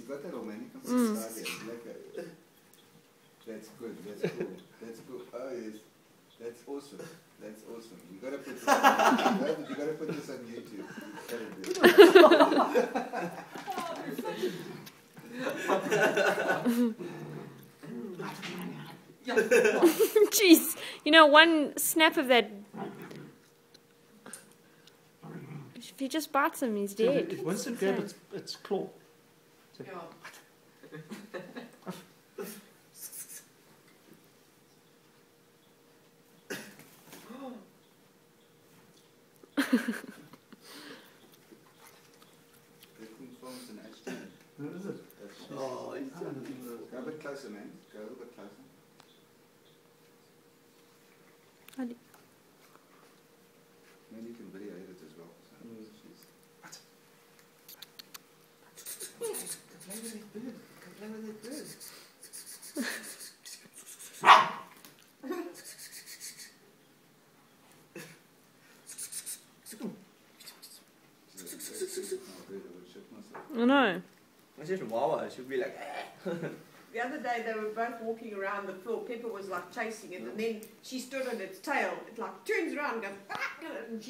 got that Romanian style there. That's good. That's cool. That's cool. Oh yes, that's awesome. That's awesome. You gotta put this on, you gotta put this on YouTube. Jeez, you know, one snap of that. If he just bites him, he's dead. If Winston grabs its claw. So, Who is it? Oh, go a bit closer, man. Go a little bit closer. Then you can video edit as well. So play with that bird. Play with that bird. I know. It's just Wawa, she'll be like, The other day they were both walking around the floor. Pepper was like chasing it, and then she stood on its tail. It like turns around and goes, and she